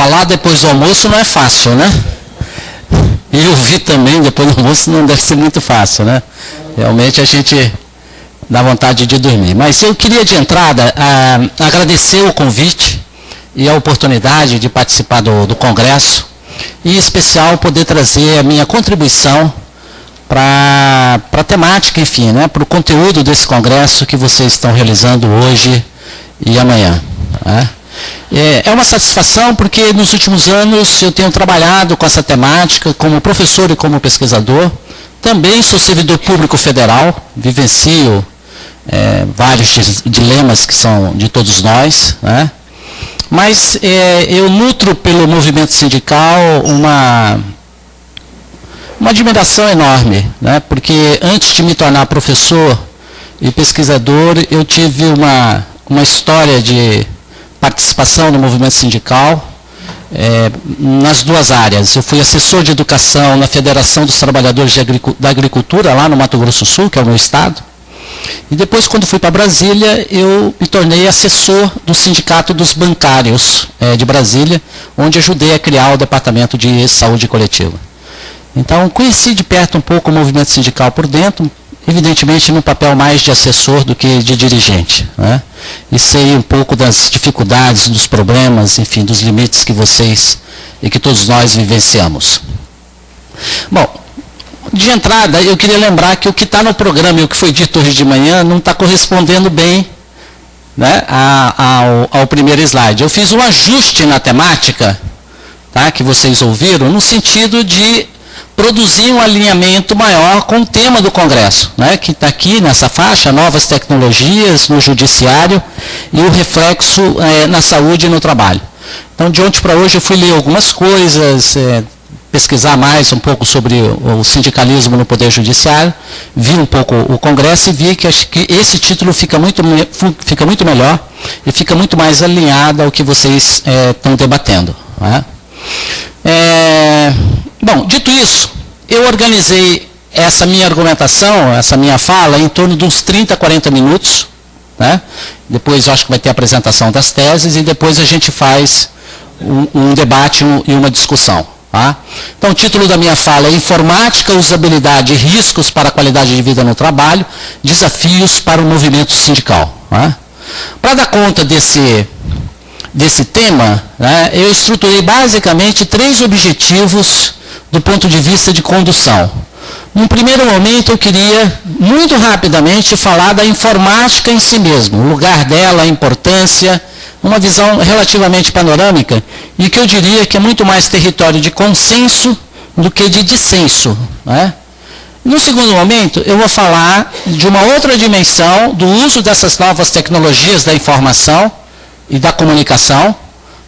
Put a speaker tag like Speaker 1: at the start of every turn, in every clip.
Speaker 1: Falar depois do almoço não é fácil, né? E ouvir também depois do almoço não deve ser muito fácil, né? Realmente a gente dá vontade de dormir. Mas eu queria de entrada agradecer o convite e a oportunidade de participar do Congresso, e em especial poder trazer a minha contribuição para a temática, enfim, né, para o conteúdo desse Congresso que vocês estão realizando hoje e amanhã. Né? É uma satisfação porque nos últimos anos eu tenho trabalhado com essa temática como professor e como pesquisador. Também sou servidor público federal, vivencio vários dilemas que são de todos nós, né? Mas eu nutro pelo movimento sindical uma admiração enorme, né? Porque antes de me tornar professor e pesquisador, eu tive uma história de participação no movimento sindical nas duas áreas. Eu fui assessor de educação na Federação dos Trabalhadores da Agricultura, lá no Mato Grosso do Sul, que é o meu estado. E depois, quando fui para Brasília, eu me tornei assessor do Sindicato dos Bancários de Brasília, onde ajudei a criar o Departamento de Saúde Coletiva. Então, conheci de perto um pouco o movimento sindical por dentro, evidentemente no papel mais de assessor do que de dirigente, né? E sei um pouco das dificuldades, dos problemas, enfim, dos limites que vocês e que todos nós vivenciamos. Bom, de entrada, eu queria lembrar que o que está no programa e o que foi dito hoje de manhã não está correspondendo bem, né, ao primeiro slide. Eu fiz um ajuste na temática, tá, que vocês ouviram, no sentido de produzir um alinhamento maior com o tema do Congresso, né, que está aqui nessa faixa, novas tecnologias no judiciário e o reflexo na saúde e no trabalho. Então, de ontem para hoje, eu fui ler algumas coisas, pesquisar mais um pouco sobre o sindicalismo no Poder Judiciário, vi um pouco o Congresso e vi que acho que esse título fica muito melhor e fica muito mais alinhado ao que vocês estão debatendo. Né? Bom, dito isso, eu organizei essa minha argumentação, essa minha fala, em torno de uns 30, 40 minutos. Né? Depois eu acho que vai ter a apresentação das teses e depois a gente faz um debate e uma discussão. Tá? Então, o título da minha fala é Informática, Usabilidade e Riscos para a Qualidade de Vida no Trabalho, Desafios para o Movimento Sindical. Tá? Para dar conta desse tema, né, eu estruturei basicamente 3 objetivos do ponto de vista de condução. Num primeiro momento, eu queria, muito rapidamente, falar da informática em si mesmo, o lugar dela, a importância, uma visão relativamente panorâmica, e que eu diria que é muito mais território de consenso do que de dissenso. Né? No segundo momento, eu vou falar de uma outra dimensão do uso dessas novas tecnologias da informação e da comunicação,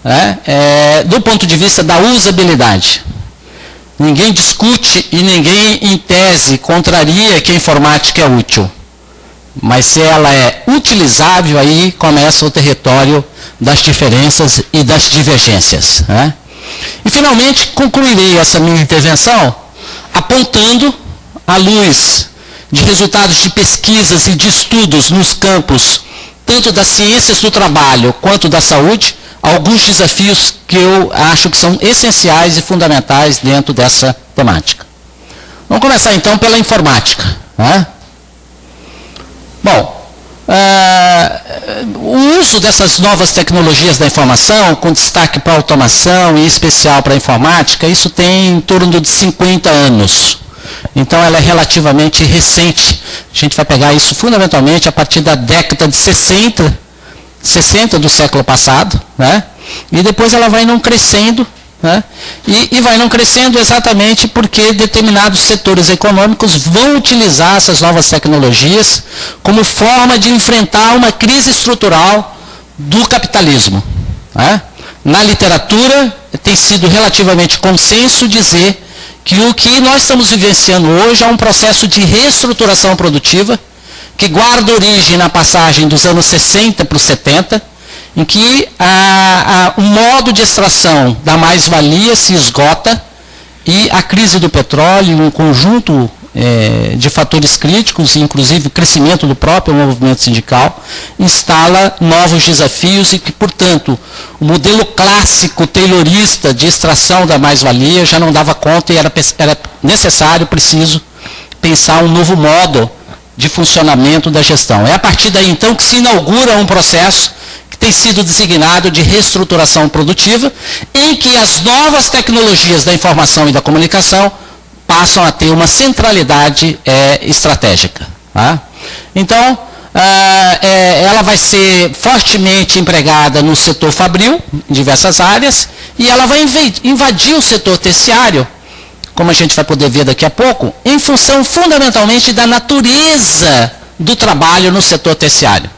Speaker 1: né? Do ponto de vista da usabilidade. Ninguém discute e ninguém, em tese, contraria que a informática é útil. Mas se ela é utilizável, aí começa o território das diferenças e das divergências. Né? E, finalmente, concluirei essa minha intervenção apontando, à luz de resultados de pesquisas e de estudos nos campos, tanto das ciências do trabalho quanto da saúde, alguns desafios que eu acho que são essenciais e fundamentais dentro dessa temática. Vamos começar, então, pela informática. Né? Bom, o uso dessas novas tecnologias da informação, com destaque para a automação e em especial para a informática, isso tem em torno de 50 anos. Então, ela é relativamente recente. A gente vai pegar isso fundamentalmente a partir da década de 60 do século passado, né? E depois ela vai não crescendo, né? E vai não crescendo exatamente porque determinados setores econômicos vão utilizar essas novas tecnologias como forma de enfrentar uma crise estrutural do capitalismo. Né? Na literatura, tem sido relativamente consenso dizer que o que nós estamos vivenciando hoje é um processo de reestruturação produtiva que guarda origem na passagem dos anos 60 para os 70, em que o modo de extração da mais-valia se esgota e a crise do petróleo e um conjunto de fatores críticos, inclusive o crescimento do próprio movimento sindical, instala novos desafios e que, portanto, o modelo clássico taylorista de extração da mais-valia já não dava conta e era necessário, preciso, pensar um novo modo de funcionamento da gestão. É a partir daí, então, que se inaugura um processo que tem sido designado de reestruturação produtiva, em que as novas tecnologias da informação e da comunicação passam a ter uma centralidade estratégica. Tá? Então, ela vai ser fortemente empregada no setor fabril, em diversas áreas, e ela vai invadir o setor terciário, como a gente vai poder ver daqui a pouco, em função fundamentalmente da natureza do trabalho no setor terciário.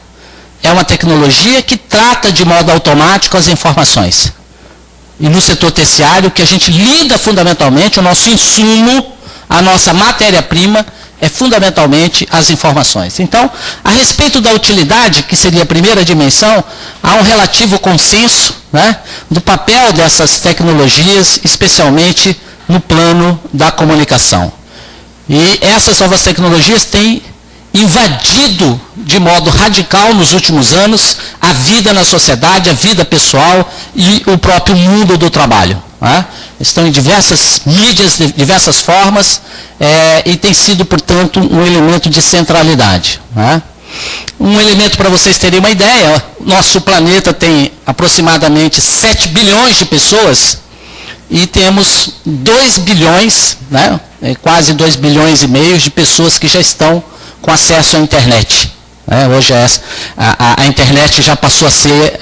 Speaker 1: É uma tecnologia que trata de modo automático as informações. E no setor terciário, que a gente lida fundamentalmente, o nosso insumo, a nossa matéria-prima, é fundamentalmente as informações. Então, a respeito da utilidade, que seria a primeira dimensão, há um relativo consenso, né, do papel dessas tecnologias, especialmente no plano da comunicação. E essas novas tecnologias têm invadido de modo radical nos últimos anos a vida na sociedade, a vida pessoal e o próprio mundo do trabalho. Né? Estão em diversas mídias, de diversas formas, e tem sido, portanto, um elemento de centralidade. Né? Um elemento para vocês terem uma ideia, nosso planeta tem aproximadamente 7 bilhões de pessoas, e temos 2 bilhões, né, quase 2 bilhões e meio de pessoas que já estão com acesso à internet. Hoje a internet já passou a ser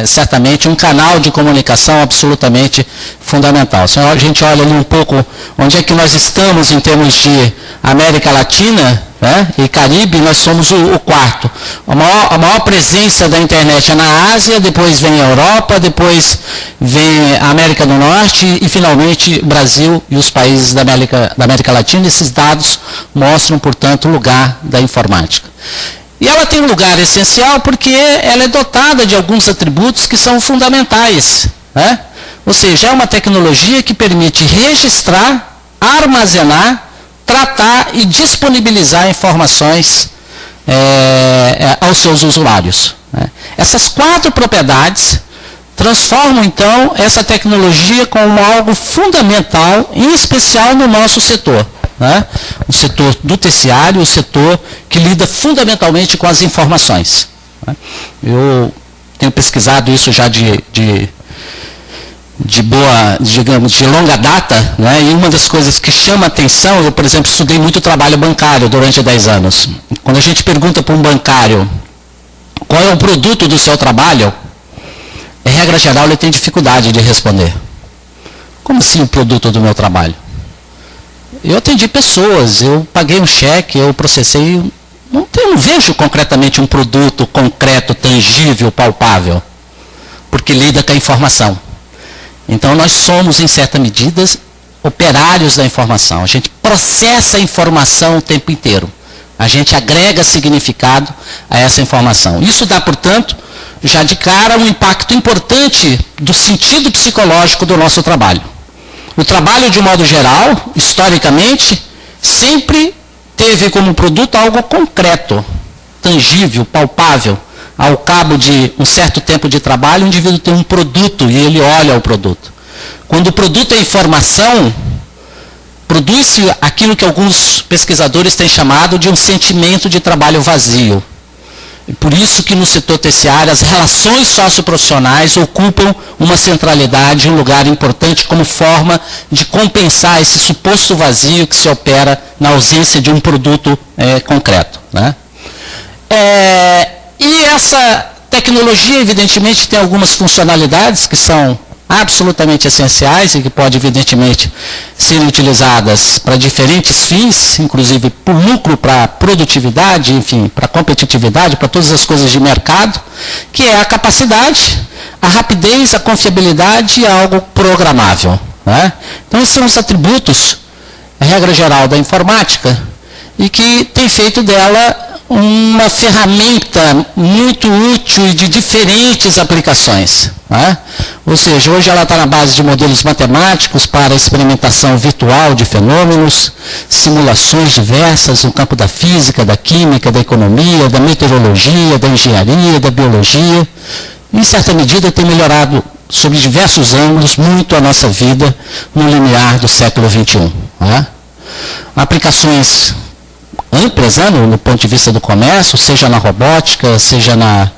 Speaker 1: certamente um canal de comunicação absolutamente fundamental. Se a gente olha ali um pouco onde é que nós estamos em termos de América Latina, né, e Caribe, nós somos o quarto. A maior presença da internet é na Ásia, depois vem a Europa, depois vem a América do Norte e finalmente o Brasil e os países da América Latina. Esses dados mostram, portanto, o lugar da informática. E ela tem um lugar essencial porque ela é dotada de alguns atributos que são fundamentais. Né? Ou seja, é uma tecnologia que permite registrar, armazenar, tratar e disponibilizar informações aos seus usuários. Né? Essas 4 propriedades transformam, então, essa tecnologia como algo fundamental, em especial no nosso setor. Né? O setor do terciário, o setor que lida fundamentalmente com as informações. Né? Eu tenho pesquisado isso já de boa, digamos, de longa data, né? E uma das coisas que chama atenção, eu, por exemplo, estudei muito trabalho bancário durante 10 anos. Quando a gente pergunta para um bancário qual é o produto do seu trabalho, em regra geral ele tem dificuldade de responder. Como assim o produto do meu trabalho? Eu atendi pessoas, eu paguei um cheque, eu processei, não vejo concretamente um produto concreto, tangível, palpável, porque lida com a informação. Então, nós somos, em certa medida, operários da informação. A gente processa a informação o tempo inteiro. A gente agrega significado a essa informação. Isso dá, portanto, já de cara um impacto importante do sentido psicológico do nosso trabalho. O trabalho, de modo geral, historicamente, sempre teve como produto algo concreto, tangível, palpável. Ao cabo de um certo tempo de trabalho, o indivíduo tem um produto e ele olha o produto. Quando o produto é informação, produz-se aquilo que alguns pesquisadores têm chamado de um sentimento de trabalho vazio. E por isso que no setor terciário as relações socioprofissionais ocupam uma centralidade, um lugar importante como forma de compensar esse suposto vazio que se opera na ausência de um produto concreto. Né? E essa tecnologia, evidentemente, tem algumas funcionalidades que são absolutamente essenciais e que podem, evidentemente, ser utilizadas para diferentes fins, inclusive por lucro, para produtividade, enfim, para competitividade, para todas as coisas de mercado, que é a capacidade, a rapidez, a confiabilidade e algo programável. Né? Então, esses são os atributos, a regra geral da informática, e que tem feito dela uma ferramenta muito útil e de diferentes aplicações. Né? Ou seja, hoje ela está na base de modelos matemáticos para experimentação virtual de fenômenos, simulações diversas no campo da física, da química, da economia, da meteorologia, da engenharia, da biologia. Em certa medida tem melhorado, sob diversos ângulos, muito a nossa vida no limiar do século XXI. Né? Aplicações amplas, né, no ponto de vista do comércio, seja na robótica, seja na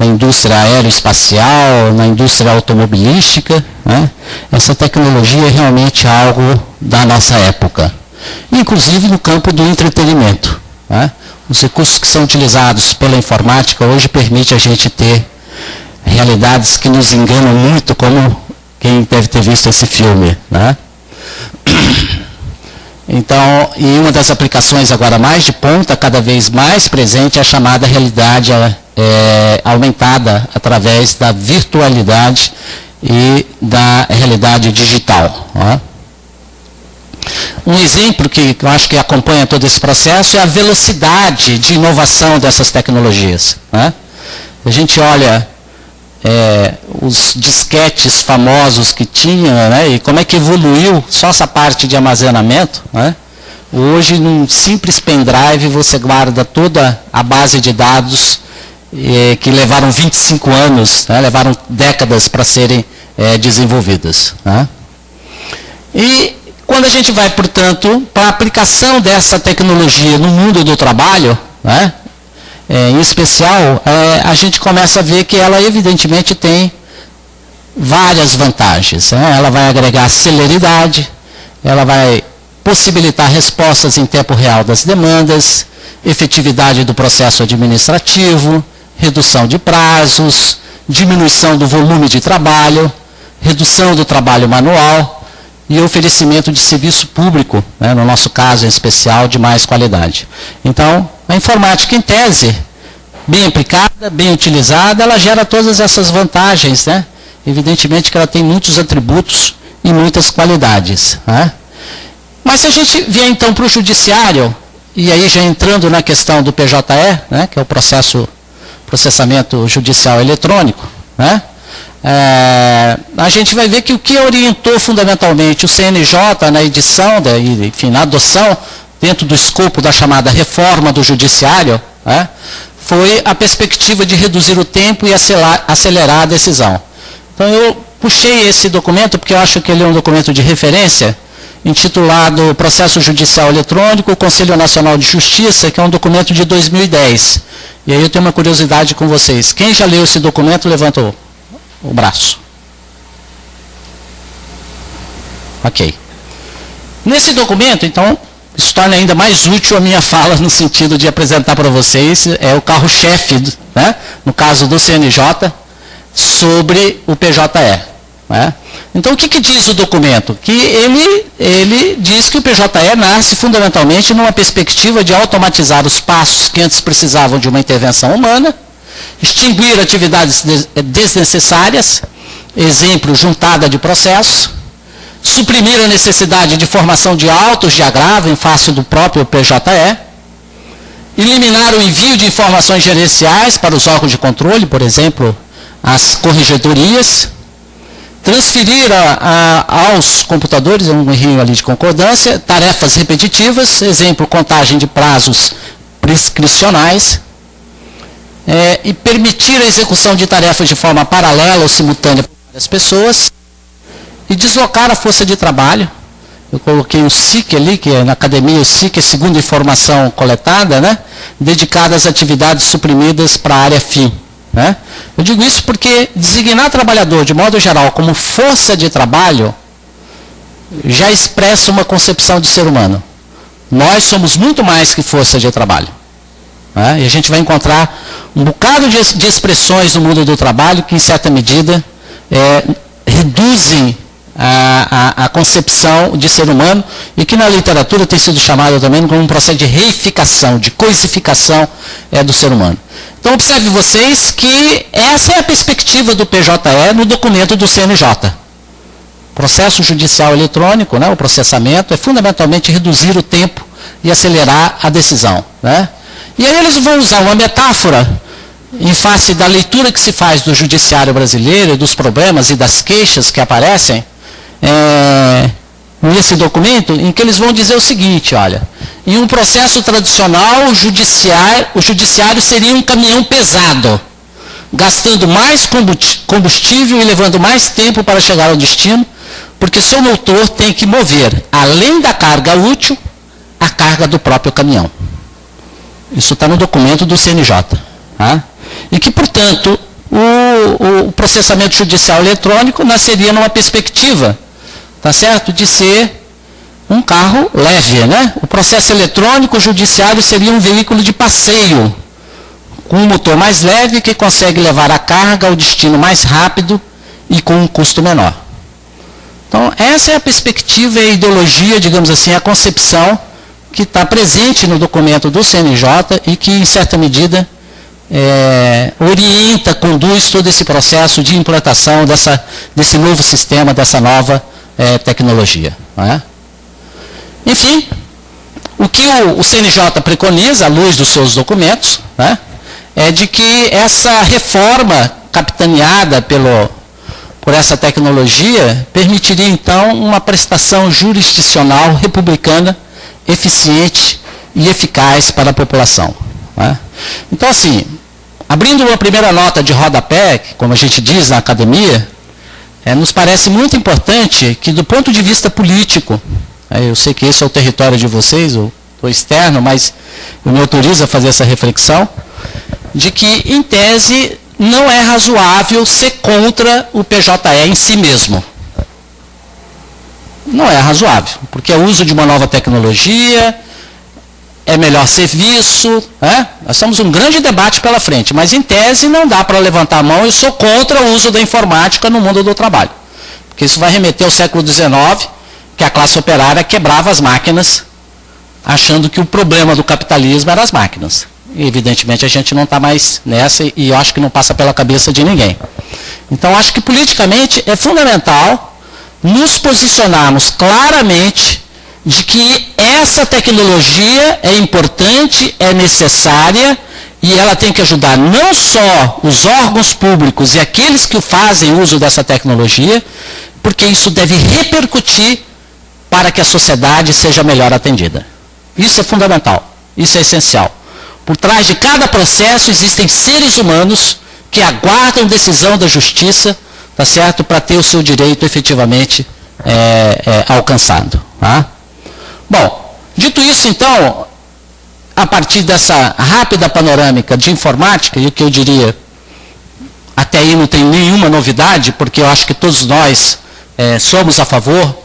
Speaker 1: indústria aeroespacial, na indústria automobilística. Né? Essa tecnologia é realmente algo da nossa época. Inclusive no campo do entretenimento. Né? Os recursos que são utilizados pela informática hoje permitem a gente ter realidades que nos enganam muito, como quem deve ter visto esse filme. Né? Então, e uma das aplicações agora mais de ponta, cada vez mais presente, é a chamada realidade aumentada através da virtualidade e da realidade digital. Né? Um exemplo que eu acho que acompanha todo esse processo é a velocidade de inovação dessas tecnologias. Né? A gente olha os disquetes famosos que tinha, né, e como é que evoluiu só essa parte de armazenamento. Né? Hoje, num simples pendrive, você guarda toda a base de dados que levaram 25 anos, né, levaram décadas para serem desenvolvidas. Né? E quando a gente vai, portanto, para a aplicação dessa tecnologia no mundo do trabalho, né, em especial, a gente começa a ver que ela evidentemente tem várias vantagens. Né? Ela vai agregar celeridade, ela vai possibilitar respostas em tempo real das demandas, efetividade do processo administrativo, redução de prazos, diminuição do volume de trabalho, redução do trabalho manual e oferecimento de serviço público, né, no nosso caso em especial, de mais qualidade. Então, a informática, em tese, bem aplicada, bem utilizada, ela gera todas essas vantagens. Né? Evidentemente que ela tem muitos atributos e muitas qualidades. Né? Mas se a gente vier então para o judiciário, e aí já entrando na questão do PJE, né, que é o processamento judicial eletrônico, né? A gente vai ver que o que orientou fundamentalmente o CNJ na edição, enfim, na adoção, dentro do escopo da chamada reforma do judiciário, né, foi a perspectiva de reduzir o tempo e acelerar a decisão. Então eu puxei esse documento porque eu acho que ele é um documento de referência, intitulado Processo Judicial Eletrônico, Conselho Nacional de Justiça, que é um documento de 2010. E aí eu tenho uma curiosidade com vocês. Quem já leu esse documento, levanta o braço. Ok. Nesse documento, então, isso torna ainda mais útil a minha fala no sentido de apresentar para vocês o carro-chefe, né, no caso do CNJ, sobre o PJE. Né? Então, o que diz o documento? Que ele diz que o PJE nasce fundamentalmente numa perspectiva de automatizar os passos que antes precisavam de uma intervenção humana, extinguir atividades desnecessárias, exemplo, juntada de processos, suprimir a necessidade de formação de autos de agravo em face do próprio PJE, eliminar o envio de informações gerenciais para os órgãos de controle, por exemplo, as corregedorias, transferir aos computadores, um errinho ali de concordância, tarefas repetitivas, exemplo, contagem de prazos prescricionais, e permitir a execução de tarefas de forma paralela ou simultânea para várias pessoas, e deslocar a força de trabalho. Eu coloquei o SIC ali, que na academia o SIC é segundo a informação coletada, né, dedicada às atividades suprimidas para a área fim. Né? Eu digo isso porque designar trabalhador, de modo geral, como força de trabalho, já expressa uma concepção de ser humano. Nós somos muito mais que força de trabalho. Né? E a gente vai encontrar um bocado de expressões no mundo do trabalho que, em certa medida, reduzem a concepção de ser humano e que na literatura tem sido chamado também como um processo de reificação, de coisificação do ser humano. Então, observe vocês que essa é a perspectiva do PJE no documento do CNJ. Processo judicial eletrônico, né, o processamento, é fundamentalmente reduzir o tempo e acelerar a decisão. Né? E aí eles vão usar uma metáfora em face da leitura que se faz do judiciário brasileiro, dos problemas e das queixas que aparecem nesse documento, em que eles vão dizer o seguinte, olha, em um processo tradicional, o judiciário seria um caminhão pesado, gastando mais combustível e levando mais tempo para chegar ao destino, porque seu motor tem que mover, além da carga útil, a carga do próprio caminhão. Isso está no documento do CNJ. Tá? E que, portanto, o processamento judicial eletrônico nasceria numa perspectiva, tá certo, de ser um carro leve, né? O processo eletrônico judiciário seria um veículo de passeio, com um motor mais leve que consegue levar a carga ao destino mais rápido e com um custo menor. Então, essa é a perspectiva e a ideologia, digamos assim, a concepção que está presente no documento do CNJ e que, em certa medida, orienta, conduz todo esse processo de implantação desse novo sistema, dessa nova tecnologia. Não é? Enfim, o que o CNJ preconiza, à luz dos seus documentos, né, é de que essa reforma capitaneada por essa tecnologia permitiria, então, uma prestação jurisdicional republicana eficiente e eficaz para a população. Né? Então, assim, abrindo uma primeira nota de rodapé, como a gente diz na academia, nos parece muito importante que, do ponto de vista político, eu sei que esse é o território de vocês, o externo, mas eu me autorizo a fazer essa reflexão, de que, em tese, não é razoável ser contra o PJE em si mesmo. Não é razoável, porque é o uso de uma nova tecnologia, é melhor serviço, nós temos um grande debate pela frente, mas em tese não dá para levantar a mão, eu sou contra o uso da informática no mundo do trabalho. Porque isso vai remeter ao século XIX, que a classe operária quebrava as máquinas, achando que o problema do capitalismo eram as máquinas. E, evidentemente, a gente não está mais nessa e eu acho que não passa pela cabeça de ninguém. Então, acho que politicamente é fundamental nos posicionarmos claramente de que essa tecnologia é importante, é necessária e ela tem que ajudar não só os órgãos públicos e aqueles que fazem uso dessa tecnologia, porque isso deve repercutir para que a sociedade seja melhor atendida. Isso é fundamental, isso é essencial. Por trás de cada processo existem seres humanos que aguardam decisão da justiça, tá certo, para ter o seu direito efetivamente alcançado. Tá? Bom, dito isso, então, a partir dessa rápida panorâmica de informática, e o que eu diria, até aí não tem nenhuma novidade, porque eu acho que todos nós somos a favor,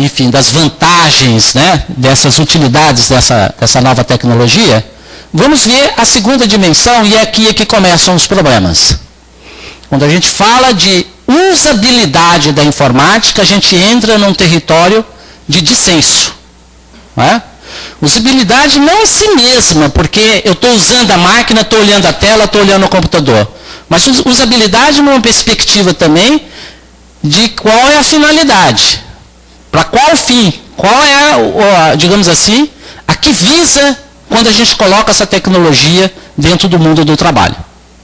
Speaker 1: enfim, das vantagens, né, dessas utilidades dessa nova tecnologia. Vamos ver a segunda dimensão, e aqui é que começam os problemas. Quando a gente fala de usabilidade da informática, a gente entra num território de dissenso. Não é? Usabilidade não em si mesma, porque eu estou usando a máquina, estou olhando a tela, estou olhando o computador. Mas usabilidade numa perspectiva também de qual é a finalidade. Para qual fim? Qual é, digamos assim, a que visa quando a gente coloca essa tecnologia dentro do mundo do trabalho.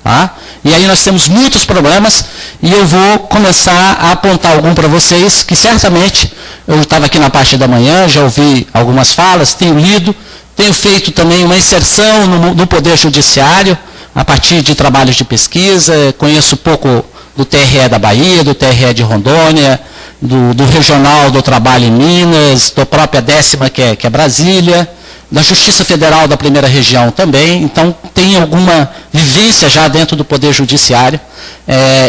Speaker 1: Tá? E aí nós temos muitos problemas e eu vou começar a apontar algum para vocês, que certamente eu estava aqui na parte da manhã, já ouvi algumas falas, tenho lido, tenho feito também uma inserção no Poder Judiciário, a partir de trabalhos de pesquisa, conheço pouco do TRE da Bahia, do TRE de Rondônia, do Regional do Trabalho em Minas, da própria 10ª, que é Brasília, da Justiça Federal da primeira região também, então tem alguma vivência já dentro do Poder Judiciário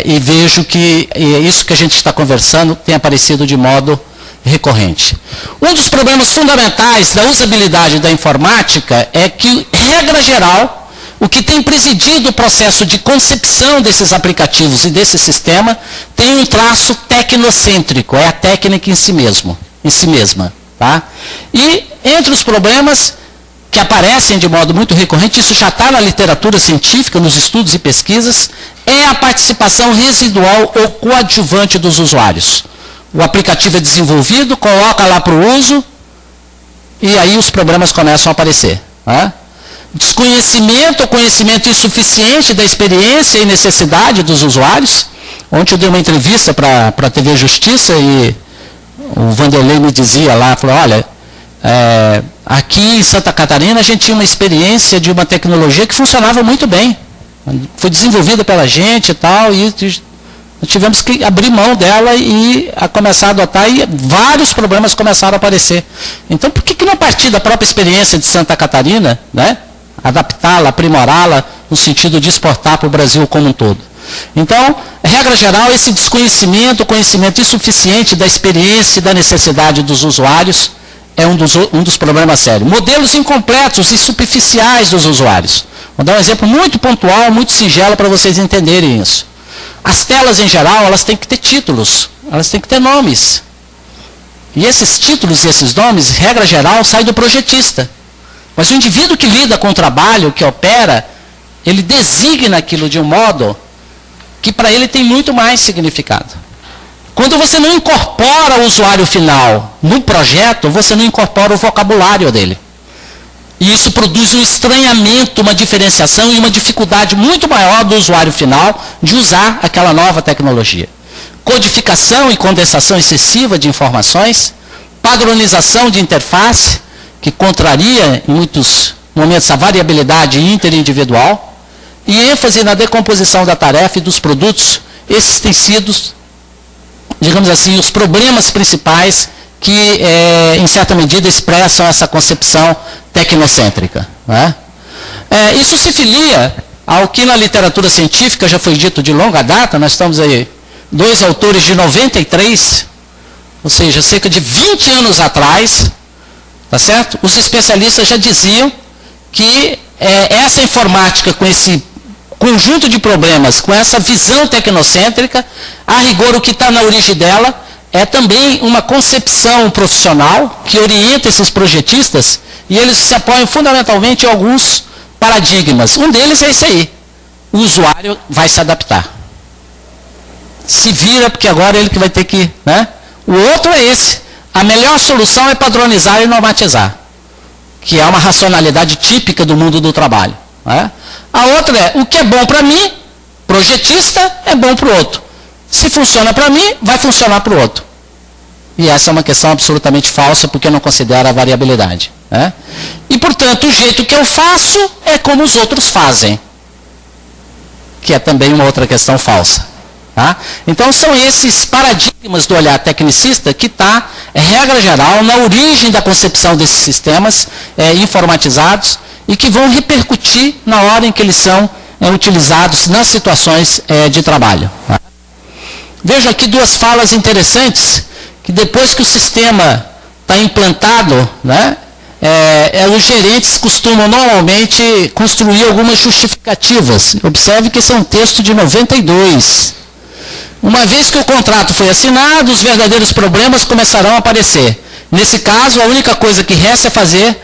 Speaker 1: e vejo que isso que a gente está conversando tem aparecido de modo recorrente. Um dos problemas fundamentais da usabilidade da informática é que, regra geral, o que tem presidido o processo de concepção desses aplicativos e desse sistema tem um traço tecnocêntrico, é a técnica em si mesma. Tá? E entre os problemas que aparecem de modo muito recorrente, isso já está na literatura científica, nos estudos e pesquisas, é a participação residual ou coadjuvante dos usuários. O aplicativo é desenvolvido, coloca lá para o uso, e aí os problemas começam a aparecer. Tá? desconhecimento ou conhecimento insuficiente da experiência e necessidade dos usuários. Ontem eu dei uma entrevista para a TV Justiça e o Vanderlei me dizia lá, falou, olha, aqui em Santa Catarina a gente tinha uma experiência de uma tecnologia que funcionava muito bem. Foi desenvolvida pela gente e tal, e tivemos que abrir mão dela e começar a adotar, e vários problemas começaram a aparecer. Então, por que não partir da própria experiência de Santa Catarina, né, adaptá-la, aprimorá-la, no sentido de exportar para o Brasil como um todo? Então, regra geral, esse desconhecimento, conhecimento insuficiente da experiência e da necessidade dos usuários é um dos problemas sérios. Modelos incompletos e superficiais dos usuários. Vou dar um exemplo muito pontual, muito singelo para vocês entenderem isso. As telas, em geral, elas têm que ter títulos, elas têm que ter nomes. E esses títulos e esses nomes, regra geral, saem do projetista. Mas o indivíduo que lida com o trabalho, que opera, ele designa aquilo de um modo que para ele tem muito mais significado. Quando você não incorpora o usuário final no projeto, você não incorpora o vocabulário dele. E isso produz um estranhamento, uma diferenciação e uma dificuldade muito maior do usuário final de usar aquela nova tecnologia. Codificação e condensação excessiva de informações, padronização de interface, que contraria em muitos momentos a variabilidade interindividual, e ênfase na decomposição da tarefa e dos produtos. Esses têm sido, digamos assim, os problemas principais que, em certa medida, expressam essa concepção tecnocêntrica. Né? Isso se filia ao que na literatura científica já foi dito de longa data. Nós estamos aí, 2 autores de 93, ou seja, cerca de 20 anos atrás, tá certo? Os especialistas já diziam que essa informática, com esse conjunto de problemas, com essa visão tecnocêntrica, a rigor o que está na origem dela é também uma concepção profissional que orienta esses projetistas, e eles se apoiam fundamentalmente em alguns paradigmas. Um deles é esse aí. O usuário vai se adaptar. Se vira, porque agora ele que vai ter que... Né? O outro é esse. A melhor solução é padronizar e normatizar, que é uma racionalidade típica do mundo do trabalho. Né? A outra é, o que é bom para mim, projetista, é bom para o outro. Se funciona para mim, vai funcionar para o outro. E essa é uma questão absolutamente falsa, porque não considera a variabilidade. Né? E, portanto, o jeito que eu faço é como os outros fazem, que é também uma outra questão falsa. Tá? Então, são esses paradigmas do olhar tecnicista que está, regra geral, na origem da concepção desses sistemas informatizados e que vão repercutir na hora em que eles são utilizados nas situações de trabalho. Tá? Vejo aqui 2 falas interessantes, que depois que o sistema está implantado, né, os gerentes costumam normalmente construir algumas justificativas. Observe que esse é um texto de 92. Uma vez que o contrato foi assinado, os verdadeiros problemas começarão a aparecer. Nesse caso, a única coisa que resta fazer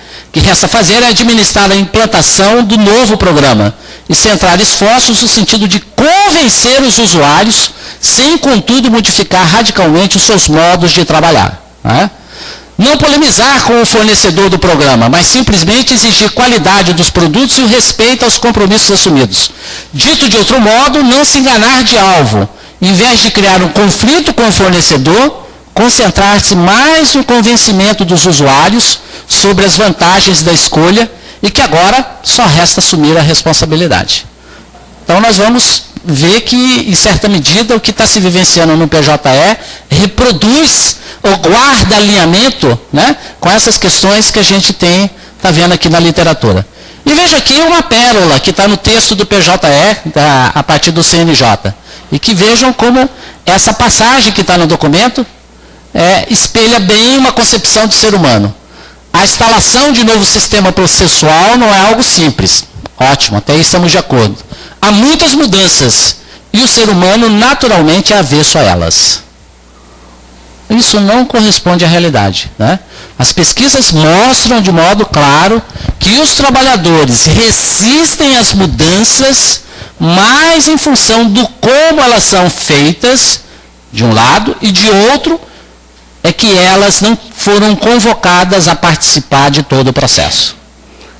Speaker 1: é administrar a implantação do novo programa e centrar esforços no sentido de convencer os usuários, sem, contudo, modificar radicalmente os seus modos de trabalhar. Né? Não polemizar com o fornecedor do programa, mas simplesmente exigir qualidade dos produtos e o respeito aos compromissos assumidos. Dito de outro modo, não se enganar de alvo. Em vez de criar um conflito com o fornecedor, concentrar-se mais no convencimento dos usuários sobre as vantagens da escolha e que agora só resta assumir a responsabilidade. Então nós vamos ver que, em certa medida, o que está se vivenciando no PJE reproduz ou guarda alinhamento, né, com essas questões que a gente está vendo aqui na literatura. E veja aqui uma pérola que está no texto do PJE, a partir do CNJ. E que vejam como essa passagem que está no documento espelha bem uma concepção de ser humano. A instalação de novo sistema processual não é algo simples. Ótimo, até aí estamos de acordo. Há muitas mudanças e o ser humano naturalmente é avesso a elas. Isso não corresponde à realidade. Né? As pesquisas mostram de modo claro que os trabalhadores resistem às mudanças mais em função do como elas são feitas, de um lado, e de outro, é que elas não foram convocadas a participar de todo o processo.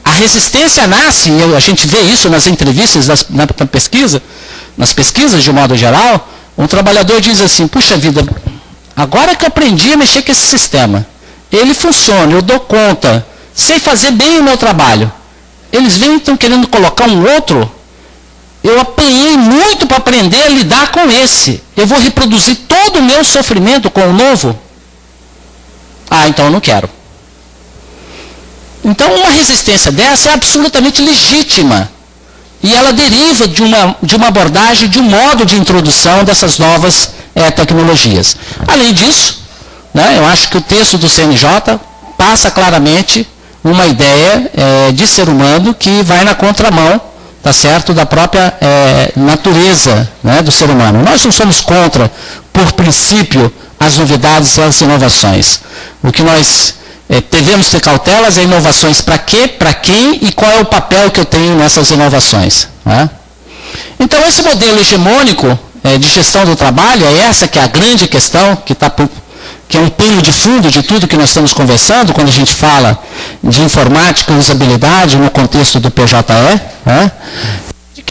Speaker 1: A resistência nasce, e a gente vê isso nas entrevistas, na pesquisa, nas pesquisas de um modo geral, um trabalhador diz assim, puxa vida, agora que eu aprendi a mexer com esse sistema, ele funciona, eu dou conta, sei fazer bem o meu trabalho. Eles vêm e estão querendo colocar um outro, eu apanhei muito para aprender a lidar com esse. Eu vou reproduzir todo o meu sofrimento com o novo? Ah, então eu não quero. Então uma resistência dessa é absolutamente legítima. E ela deriva de uma abordagem, de um modo de introdução dessas novas tecnologias. Além disso, né, eu acho que o texto do CNJ passa claramente uma ideia de ser humano que vai na contramão, tá certo, da própria natureza, né, do ser humano. Nós não somos contra, por princípio, as novidades e as inovações. O que nós devemos ter cautelas é inovações para quê, para quem e qual é o papel que eu tenho nessas inovações. Né? Então, esse modelo hegemônico de gestão do trabalho, essa que é a grande questão, que é um pano de fundo de tudo que nós estamos conversando, quando a gente fala de informática e usabilidade no contexto do PJE, né?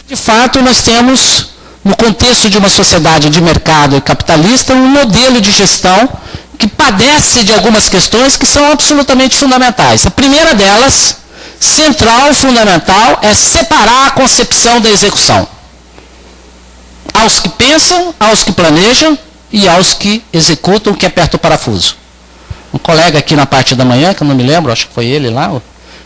Speaker 1: De fato, nós temos, no contexto de uma sociedade de mercado e capitalista, um modelo de gestão que padece de algumas questões que são absolutamente fundamentais. A primeira delas, central, fundamental, é separar a concepção da execução. Aos que pensam, aos que planejam e aos que executam, que aperta o parafuso. Um colega aqui na parte da manhã, que eu não me lembro, acho que foi ele lá,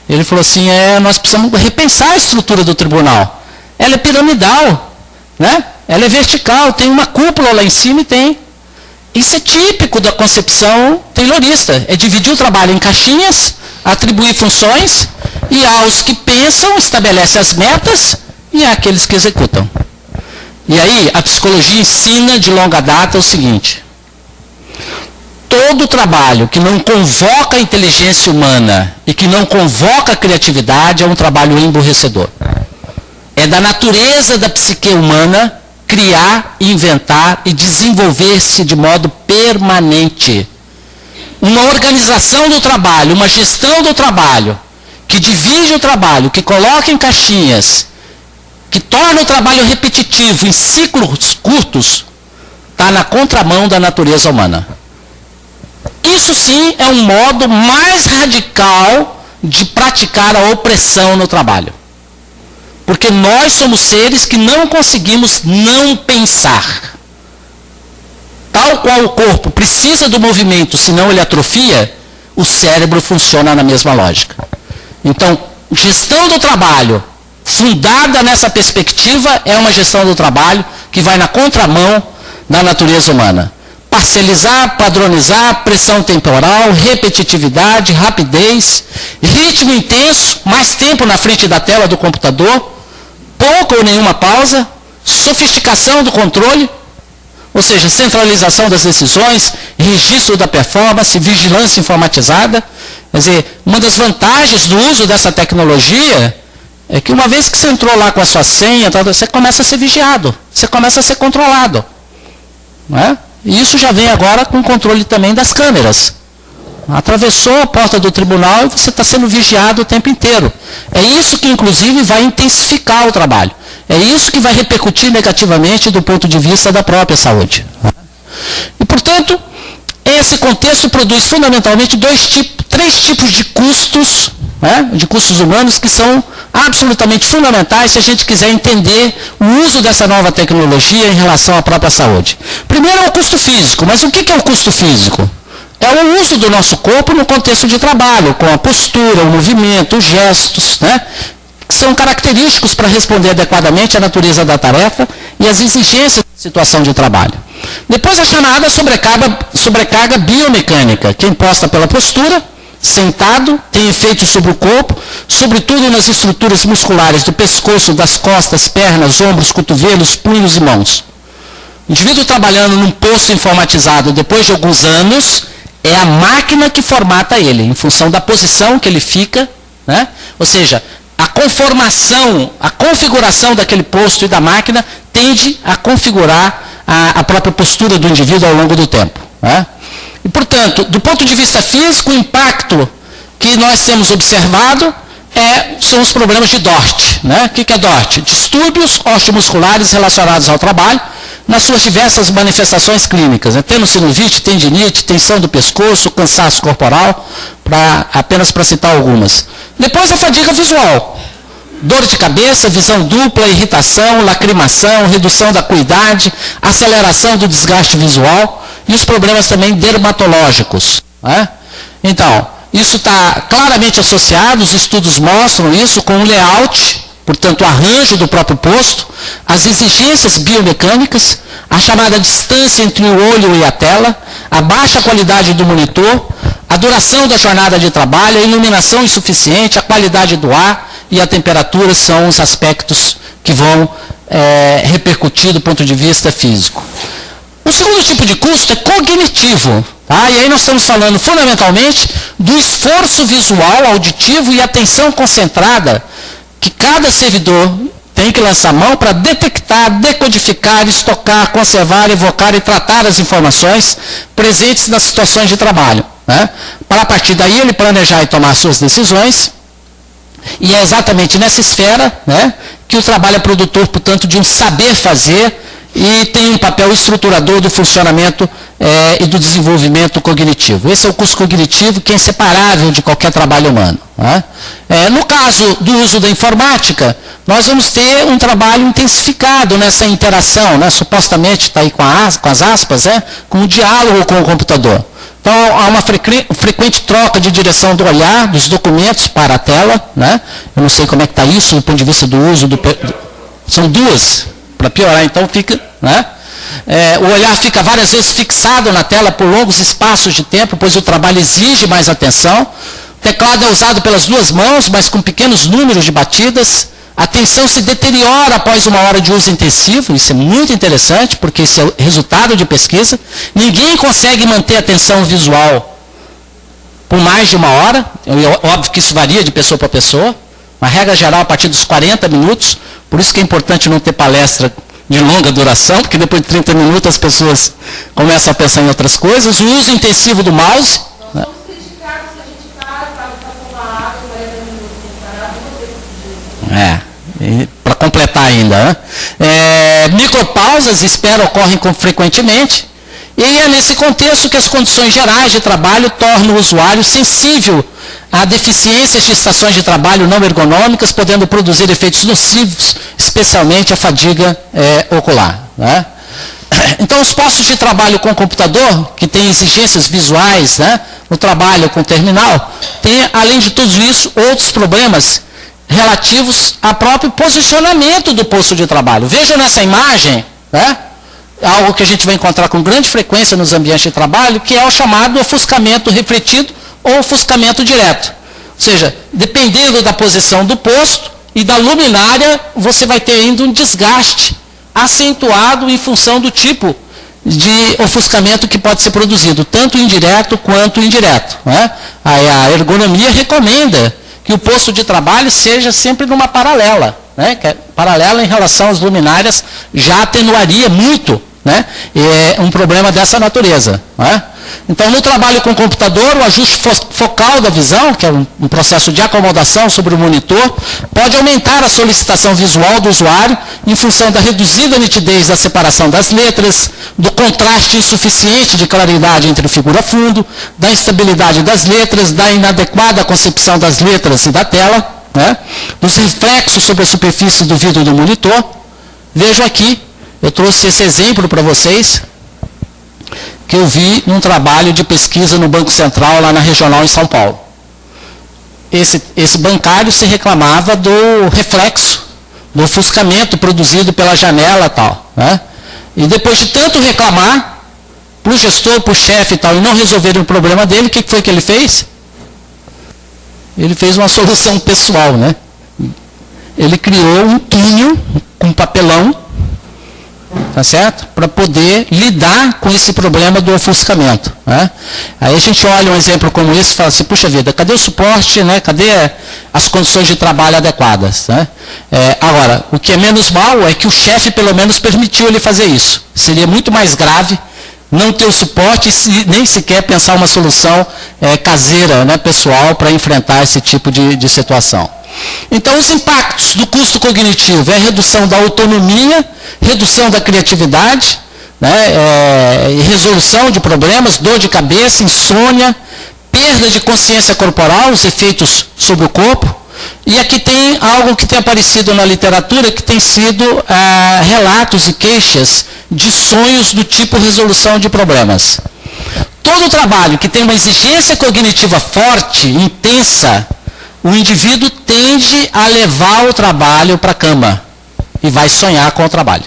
Speaker 1: ele falou assim, nós precisamos repensar a estrutura do tribunal. Ela é piramidal, né? Ela é vertical, tem uma cúpula lá em cima e tem. Isso é típico da concepção taylorista, é dividir o trabalho em caixinhas, atribuir funções, e aos que pensam, estabelece as metas, e àqueles que executam. E aí, a psicologia ensina de longa data o seguinte, todo trabalho que não convoca a inteligência humana e que não convoca a criatividade é um trabalho emburrecedor. É da natureza da psique humana criar, inventar e desenvolver-se de modo permanente. Uma organização do trabalho, uma gestão do trabalho, que divide o trabalho, que coloca em caixinhas, que torna o trabalho repetitivo em ciclos curtos, está na contramão da natureza humana. Isso sim é um modo mais radical de praticar a opressão no trabalho. Porque nós somos seres que não conseguimos não pensar. Tal qual o corpo precisa do movimento, senão ele atrofia, o cérebro funciona na mesma lógica. Então, gestão do trabalho, fundada nessa perspectiva, é uma gestão do trabalho que vai na contramão da natureza humana. Parcelizar, padronizar, pressão temporal, repetitividade, rapidez, ritmo intenso, mais tempo na frente da tela do computador, pouca ou nenhuma pausa, sofisticação do controle, ou seja, centralização das decisões, registro da performance, vigilância informatizada. Quer dizer, uma das vantagens do uso dessa tecnologia é que uma vez que você entrou lá com a sua senha, você começa a ser vigiado, você começa a ser controlado. Não é? E isso já vem agora com o controle também das câmeras. Atravessou a porta do tribunal e você está sendo vigiado o tempo inteiro. É isso que, inclusive, vai intensificar o trabalho. É isso que vai repercutir negativamente do ponto de vista da própria saúde. E, portanto, esse contexto produz fundamentalmente três tipos de custos, né, de custos humanos, que são absolutamente fundamentais se a gente quiser entender o uso dessa nova tecnologia em relação à própria saúde. Primeiro é o custo físico, mas o que é o custo físico? É o uso do nosso corpo no contexto de trabalho, com a postura, o movimento, os gestos, né, que são característicos para responder adequadamente à natureza da tarefa e às exigências da situação de trabalho. Depois a chamada sobrecarga biomecânica, que é imposta pela postura, sentado, tem efeito sobre o corpo, sobretudo nas estruturas musculares do pescoço, das costas, pernas, ombros, cotovelos, punhos e mãos. O indivíduo trabalhando num posto informatizado depois de alguns anos, é a máquina que formata ele, em função da posição que ele fica, né? Ou seja, a conformação, a configuração daquele posto e da máquina tende a configurar a própria postura do indivíduo ao longo do tempo. Né? E, portanto, do ponto de vista físico, o impacto que nós temos observado são os problemas de DORT. Né? O que é DORT? Distúrbios osteomusculares relacionados ao trabalho, nas suas diversas manifestações clínicas. Né? Tenosinusite, tendinite, tensão do pescoço, cansaço corporal, apenas para citar algumas. Depois a fadiga visual. Dor de cabeça, visão dupla, irritação, lacrimação, redução da acuidade, aceleração do desgaste visual e os problemas também dermatológicos. Né? Então, isso está claramente associado, os estudos mostram isso com o layout, portanto, o arranjo do próprio posto, as exigências biomecânicas, a chamada distância entre o olho e a tela, a baixa qualidade do monitor, a duração da jornada de trabalho, a iluminação insuficiente, a qualidade do ar e a temperatura são os aspectos que vão repercutir do ponto de vista físico. O segundo tipo de custo é cognitivo. Tá? E aí nós estamos falando fundamentalmente do esforço visual, auditivo e atenção concentrada que cada servidor tem que lançar mão para detectar, decodificar, estocar, conservar, evocar e tratar as informações presentes nas situações de trabalho. Né? Para a partir daí ele planejar e tomar suas decisões. E é exatamente nessa esfera, né, que o trabalho é produtor, portanto, de um saber fazer e tem um papel estruturador do funcionamento e do desenvolvimento cognitivo. Esse é o custo cognitivo que é inseparável de qualquer trabalho humano. Né? No caso do uso da informática, nós vamos ter um trabalho intensificado nessa interação, né, supostamente, está aí com as aspas, com o diálogo com o computador. Então, há uma frequente troca de direção do olhar, dos documentos para a tela. Né? Eu não sei como é que está isso do ponto de vista do uso São duas, para piorar, então fica... Né? O olhar fica várias vezes fixado na tela por longos espaços de tempo, pois o trabalho exige mais atenção. O teclado é usado pelas duas mãos, mas com pequenos números de batidas. A atenção se deteriora após uma hora de uso intensivo, isso é muito interessante, porque isso é resultado de pesquisa. Ninguém consegue manter a atenção visual por mais de uma hora, óbvio que isso varia de pessoa para pessoa, uma regra geral a partir dos 40 minutos, por isso que é importante não ter palestra de longa duração, porque depois de 30 minutos as pessoas começam a pensar em outras coisas. O uso intensivo do mouse... Né? Para completar ainda, né? Micropausas, espera, ocorrem frequentemente, e é nesse contexto que as condições gerais de trabalho tornam o usuário sensível a deficiências de estações de trabalho não ergonômicas, podendo produzir efeitos nocivos, especialmente a fadiga ocular. Né? Então, os postos de trabalho com computador, que têm exigências visuais, né, no trabalho com terminal, tem, além de tudo isso, outros problemas relativos ao próprio posicionamento do posto de trabalho. Vejam nessa imagem, né, algo que a gente vai encontrar com grande frequência nos ambientes de trabalho, que é o chamado ofuscamento refletido ou ofuscamento direto. Ou seja, dependendo da posição do posto e da luminária, você vai ter ainda um desgaste acentuado em função do tipo de ofuscamento que pode ser produzido, tanto indireto quanto indireto. Né? A ergonomia recomenda que o posto de trabalho seja sempre numa paralela, né? Que paralela em relação às luminárias já atenuaria muito, né, um problema dessa natureza. Né? Então, no trabalho com computador, o ajuste focal da visão, que é um processo de acomodação sobre o monitor, pode aumentar a solicitação visual do usuário em função da reduzida nitidez da separação das letras, do contraste insuficiente de claridade entre figura-fundo, da instabilidade das letras, da inadequada concepção das letras e da tela, né, dos reflexos sobre a superfície do vidro do monitor. Vejam aqui, eu trouxe esse exemplo para vocês, que eu vi num trabalho de pesquisa no Banco Central, lá na Regional, em São Paulo. Esse bancário se reclamava do reflexo, do ofuscamento produzido pela janela e tal. Né? E depois de tanto reclamar, para o gestor, para o chefe e tal, e não resolverem o problema dele, o que foi que ele fez? Ele fez uma solução pessoal. Né? Ele criou um túnel com papelão, tá certo? Para poder lidar com esse problema do ofuscamento. Né? Aí a gente olha um exemplo como esse e fala assim, puxa vida, cadê o suporte, né? Cadê as condições de trabalho adequadas? Né? Agora, o que é menos mal é que o chefe pelo menos permitiu ele fazer isso. Seria muito mais grave não ter o suporte e nem sequer pensar uma solução caseira, né, pessoal, para enfrentar esse tipo de situação. Então, os impactos do custo cognitivo é a redução da autonomia, redução da criatividade, né, resolução de problemas, dor de cabeça, insônia, perda de consciência corporal, os efeitos sobre o corpo. E aqui tem algo que tem aparecido na literatura, que tem sido relatos e queixas de sonhos do tipo resolução de problemas. Todo trabalho que tem uma exigência cognitiva forte, intensa, o indivíduo tende a levar o trabalho para a cama e vai sonhar com o trabalho.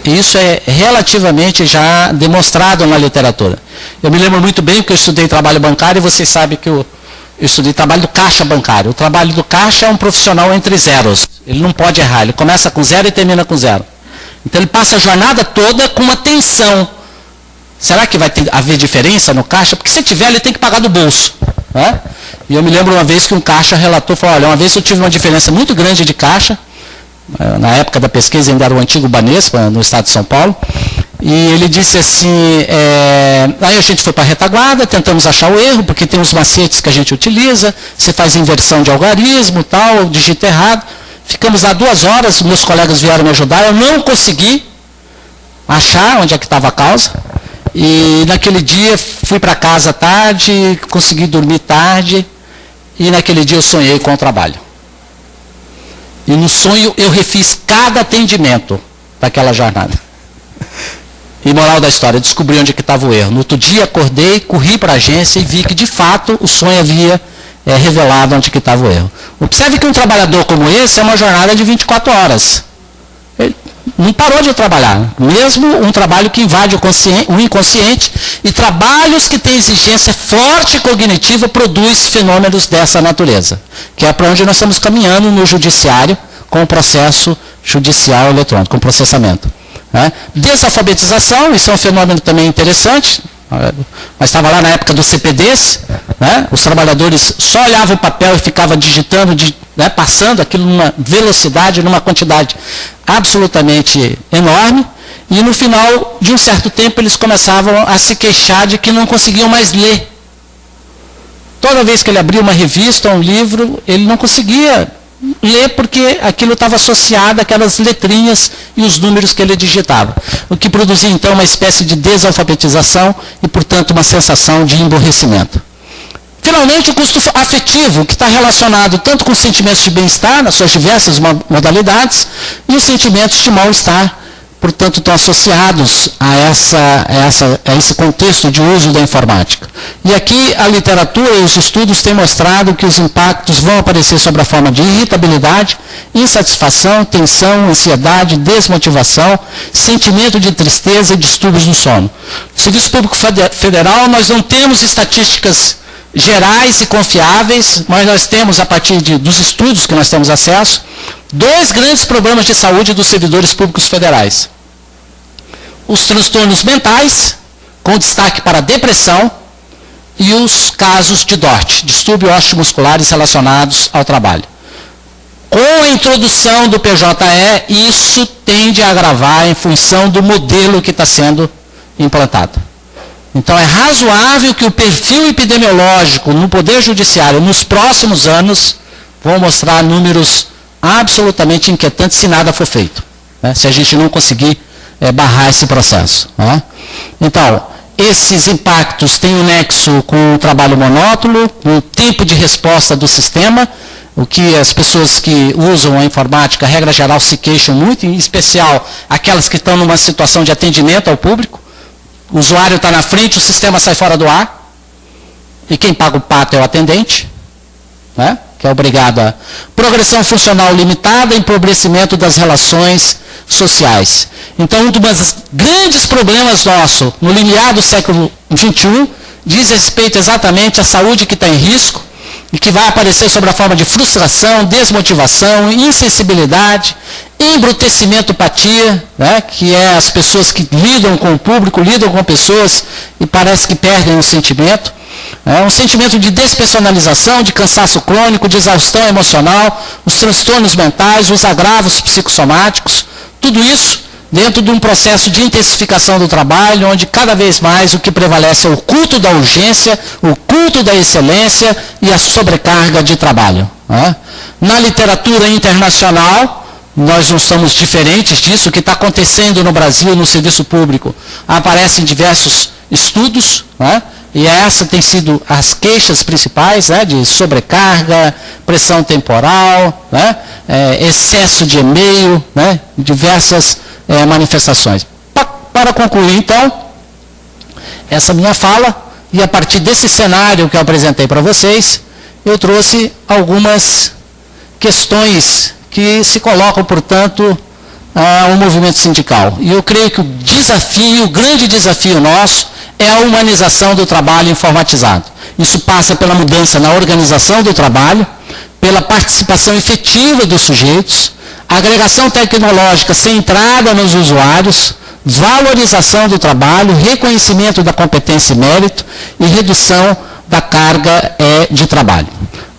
Speaker 1: Isso é relativamente já demonstrado na literatura. Eu me lembro muito bem que eu estudei trabalho bancário e vocês sabem que eu estudei trabalho do caixa bancário. O trabalho do caixa é um profissional entre zeros. Ele não pode errar, ele começa com 0 e termina com 0. Então ele passa a jornada toda com uma tensão. Será que vai haver diferença no caixa? Porque se tiver, ele tem que pagar do bolso. Né? E eu me lembro uma vez que um caixa relatou, falou, olha, uma vez eu tive uma diferença muito grande de caixa, na época da pesquisa ainda era o antigo Banespa, no estado de São Paulo, e ele disse assim, aí a gente foi para a retaguarda, tentamos achar o erro, porque tem uns macetes que a gente utiliza, você faz inversão de algarismo, tal, digita errado, ficamos lá 2 horas, meus colegas vieram me ajudar, eu não consegui achar onde é que estava a causa, e naquele dia fui para casa tarde, consegui dormir tarde, e naquele dia eu sonhei com o trabalho. E no sonho eu refiz cada atendimento daquela jornada. E moral da história, descobri onde que estava o erro. No outro dia acordei, corri para a agência e vi que de fato o sonho havia revelado onde que estava o erro. Observe que um trabalhador como esse é uma jornada de 24 horas. Ele não parou de trabalhar. Mesmo um trabalho que invade o inconsciente, e trabalhos que têm exigência forte cognitiva produz fenômenos dessa natureza. Que é para onde nós estamos caminhando no judiciário com o processo judicial eletrônico, com o processamento. Desalfabetização, isso é um fenômeno também interessante. Mas estava lá na época dos CPDs, né? Os trabalhadores só olhavam o papel e ficavam digitando, passando aquilo numa velocidade, numa quantidade absolutamente enorme, e no final de um certo tempo eles começavam a se queixar de que não conseguiam mais ler. Toda vez que ele abria uma revista ou um livro, ele não conseguia ler porque aquilo estava associado àquelas letrinhas e os números que ele digitava. O que produzia então uma espécie de desalfabetização e, portanto, uma sensação de emborrecimento. Finalmente, o custo afetivo, que está relacionado tanto com os sentimentos de bem-estar, nas suas diversas modalidades, e os sentimentos de mal-estar, portanto, estão associados a esse contexto de uso da informática. E aqui a literatura e os estudos têm mostrado que os impactos vão aparecer sob a forma de irritabilidade, insatisfação, tensão, ansiedade, desmotivação, sentimento de tristeza e distúrbios do sono. No Serviço Público Federal, nós não temos estatísticas gerais e confiáveis, mas nós temos, a partir dos estudos que nós temos acesso, 2 grandes problemas de saúde dos servidores públicos federais. Os transtornos mentais, com destaque para a depressão, e os casos de DORT, distúrbios osteomusculares relacionados ao trabalho. Com a introdução do PJE, isso tende a agravar em função do modelo que está sendo implantado. Então é razoável que o perfil epidemiológico no Poder Judiciário nos próximos anos vão mostrar números absolutamente inquietantes se nada for feito, né? Se a gente não conseguir barrar esse processo. Né? Então, esses impactos têm um nexo com o trabalho monótono, com o tempo de resposta do sistema, o que as pessoas que usam a informática, regra geral, se queixam muito, em especial aquelas que estão numa situação de atendimento ao público. O usuário está na frente, o sistema sai fora do ar, e quem paga o pato é o atendente, né? Que é obrigado a progressão funcional limitada, empobrecimento das relações sociais. Então, um dos grandes problemas nosso, no limiar do século XXI, diz respeito exatamente à saúde que está em risco e que vai aparecer sob a forma de frustração, desmotivação, insensibilidade, embrutecimento, apatia, né, que é as pessoas que lidam com o público, lidam com pessoas e parece que perdem o sentimento. Um sentimento de despersonalização, de cansaço crônico, de exaustão emocional, os transtornos mentais, os agravos psicossomáticos, tudo isso dentro de um processo de intensificação do trabalho, onde cada vez mais o que prevalece é o culto da urgência, o culto da excelência e a sobrecarga de trabalho. Né? Na literatura internacional, nós não somos diferentes disso. O que está acontecendo no Brasil, no serviço público, aparecem diversos estudos, né? E essa tem sido as queixas principais, né? De sobrecarga, pressão temporal, né? Excesso de e-mail, né? Diversas manifestações. Para concluir, então, essa minha fala, e a partir desse cenário que eu apresentei para vocês, eu trouxe algumas questões que se colocam, portanto, ao movimento sindical. E eu creio que o grande desafio nosso é a humanização do trabalho informatizado. Isso passa pela mudança na organização do trabalho, pela participação efetiva dos sujeitos, agregação tecnológica centrada nos usuários, valorização do trabalho, reconhecimento da competência e mérito e redução da carga de trabalho.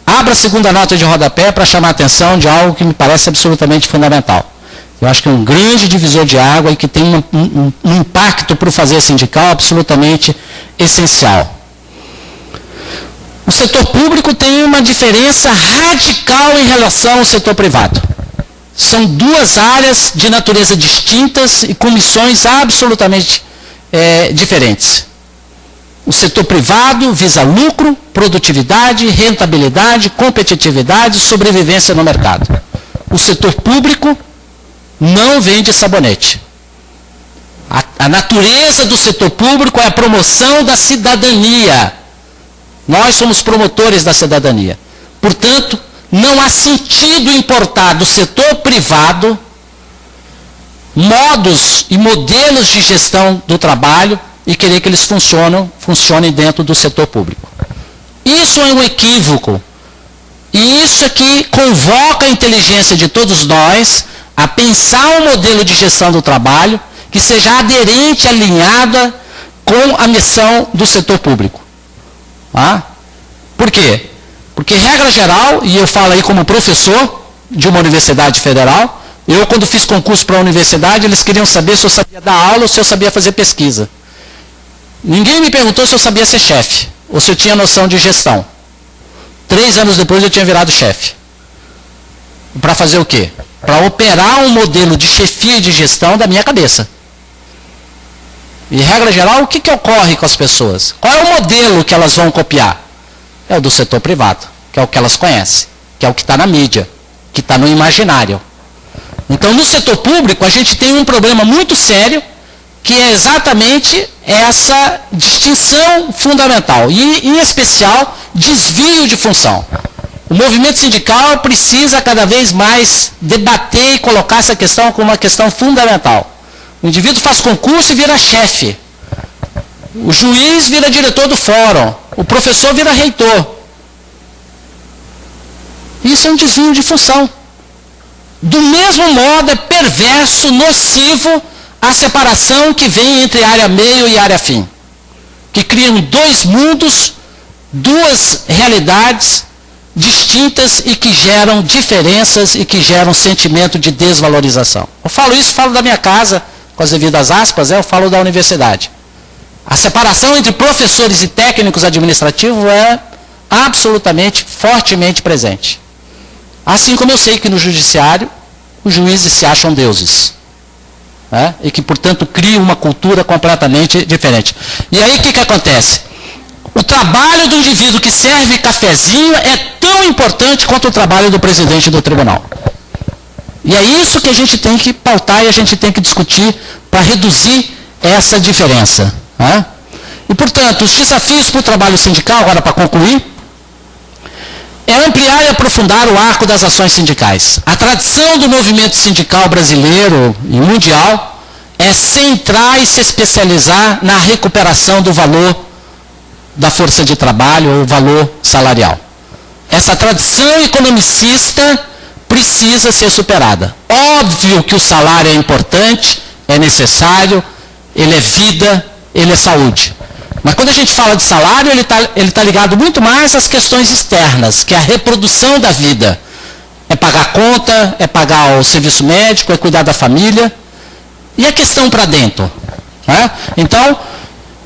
Speaker 1: Abra a segunda nota de rodapé para chamar a atenção de algo que me parece absolutamente fundamental. Eu acho que é um grande divisor de água e que tem um impacto para o fazer sindical absolutamente essencial. O setor público tem uma diferença radical em relação ao setor privado. São duas áreas de natureza distintas e com missões absolutamente diferentes. O setor privado visa lucro, produtividade, rentabilidade, competitividade e sobrevivência no mercado. O setor público não vende sabonete. A natureza do setor público é a promoção da cidadania. Nós somos promotores da cidadania. Portanto, não há sentido importar do setor privado modos e modelos de gestão do trabalho e querer que eles funcionem dentro do setor público. Isso é um equívoco. E isso é que convoca a inteligência de todos nós a pensar um modelo de gestão do trabalho que seja aderente, alinhada com a missão do setor público. Por quê? Porque, regra geral, e eu falo aí como professor de uma universidade federal, eu, quando fiz concurso para a universidade, eles queriam saber se eu sabia dar aula ou se eu sabia fazer pesquisa. Ninguém me perguntou se eu sabia ser chefe, ou se eu tinha noção de gestão. 3 anos depois eu tinha virado chefe. Para fazer o quê? Para operar um modelo de chefia e de gestão da minha cabeça. E, regra geral, o que ocorre com as pessoas? Qual é o modelo que elas vão copiar? É o do setor privado, que é o que elas conhecem, que é o que está na mídia, que está no imaginário. Então, no setor público, a gente tem um problema muito sério, que é exatamente essa distinção fundamental, e, em especial, desvio de função. O movimento sindical precisa cada vez mais debater e colocar essa questão como uma questão fundamental. O indivíduo faz concurso e vira chefe. O juiz vira diretor do fórum. O professor vira reitor. Isso é um desvio de função. Do mesmo modo, é perverso, nocivo, a separação que vem entre área meio e área fim. Que criam 2 mundos, 2 realidades distintas e que geram diferenças e que geram sentimento de desvalorização. Eu falo isso, falo da minha casa, com as devidas aspas, eu falo da universidade. A separação entre professores e técnicos administrativos é absolutamente, fortemente presente. Assim como eu sei que no judiciário, os juízes se acham deuses. E que, portanto, criam uma cultura completamente diferente. E aí o que acontece? O trabalho do indivíduo que serve cafezinho é tão importante quanto o trabalho do presidente do tribunal. E é isso que a gente tem que pautar e a gente tem que discutir para reduzir essa diferença. E, portanto, os desafios para o trabalho sindical, agora para concluir, é ampliar e aprofundar o arco das ações sindicais. A tradição do movimento sindical brasileiro e mundial é centrar e se especializar na recuperação do valor da força de trabalho ou valor salarial. Essa tradição economicista precisa ser superada. Óbvio que o salário é importante, é necessário, ele é vida, ele é saúde. Mas quando a gente fala de salário, ele tá ligado muito mais às questões externas, que é a reprodução da vida. É pagar a conta, é pagar o serviço médico, é cuidar da família. E a questão para dentro? Né? Então,